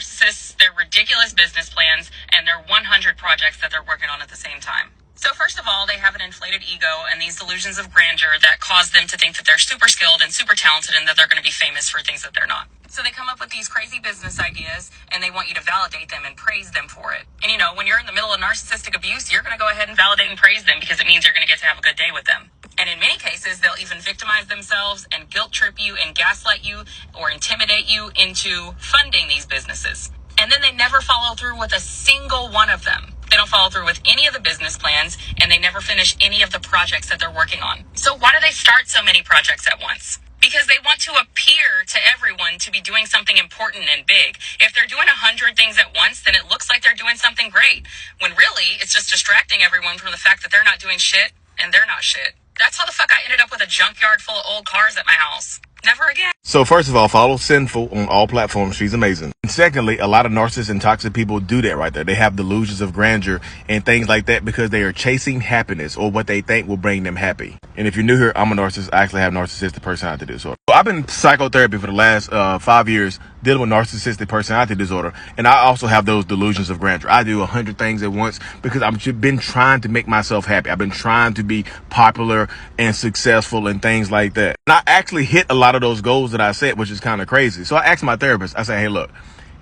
narcissists, their ridiculous business plans, and their 100 projects that they're working on at the same time. So first of all, they have an inflated ego and these delusions of grandeur that cause them to think that they're super skilled and super talented and that they're going to be famous for things that they're not. So they come up with these crazy business ideas and they want you to validate them and praise them for it. And when you're in the middle of narcissistic abuse, you're going to go ahead and validate and praise them because it means you're going to get to have a good day with them. And in many cases, they'll even victimize themselves and guilt trip you and gaslight you or intimidate you into funding these businesses. And then they never follow through with a single one of them. They don't follow through with any of the business plans, and they never finish any of the projects that they're working on. So why do they start so many projects at once? Because they want to appear to everyone to be doing something important and big. If they're doing 100 things at once, then it looks like they're doing something great, when really it's just distracting everyone from the fact that they're not doing shit and they're not shit. That's how the fuck I ended up with a junkyard full of old cars at my house. Never again. So first of all, follow Sinful on all platforms. She's amazing. And secondly, a lot of narcissists and toxic people do that right there. They have delusions of grandeur and things like that because they are chasing happiness or what they think will bring them happy. And if you're new here, I'm a narcissist. I actually have narcissistic personality disorder. So I've been in psychotherapy for the last 5 years dealing with narcissistic personality disorder. And I also have those delusions of grandeur. I do 100 things at once because I've been trying to make myself happy. I've been trying to be popular and successful and things like that. And I actually hit a lot of those goals that I set, which is kind of crazy. So I asked my therapist, I said, hey, look,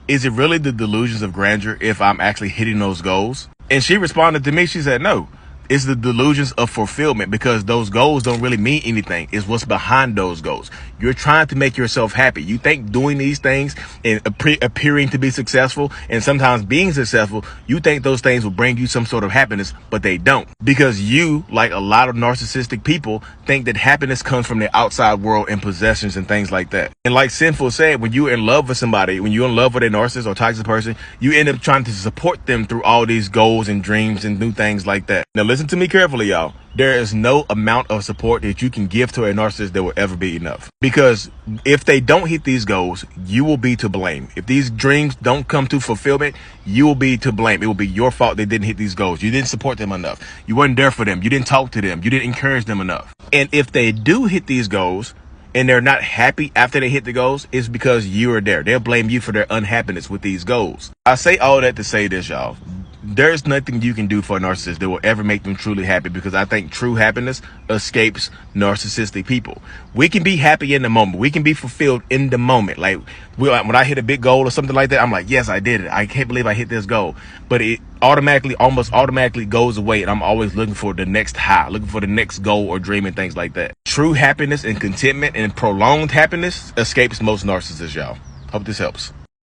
is it really the delusions of grandeur if I'm actually hitting those goals? And she responded to me. She said, no, it's the delusions of fulfillment because those goals don't really mean anything. It's what's behind those goals. You're trying to make yourself happy. You think doing these things and appearing to be successful and sometimes being successful, you think those things will bring you some sort of happiness, but they don't. Because you, like a lot of narcissistic people, think that happiness comes from the outside world and possessions and things like that. And like Sinful said, when you're in love with somebody, when you're in love with a narcissist or toxic person, you end up trying to support them through all these goals and dreams and new things like that. Now listen to me carefully, y'all. There is no amount of support that you can give to a narcissist that will ever be enough. Because if they don't hit these goals, you will be to blame. If these dreams don't come to fulfillment, you will be to blame. It will be your fault they didn't hit these goals. You didn't support them enough. You weren't there for them. You didn't talk to them. You didn't encourage them enough. And if they do hit these goals and they're not happy after they hit the goals, it's because you are there. They'll blame you for their unhappiness with these goals. I say all that to say this, y'all. There's nothing you can do for a narcissist that will ever make them truly happy because I think true happiness escapes narcissistic people. We can be happy in the moment. We can be fulfilled in the moment. Like when I hit a big goal or something like that, I'm like, yes, I did it. I can't believe I hit this goal. But it almost automatically goes away. And I'm always looking for the next high, looking for the next goal or dream and things like that. True happiness and contentment and prolonged happiness escapes most narcissists, y'all. Hope this helps.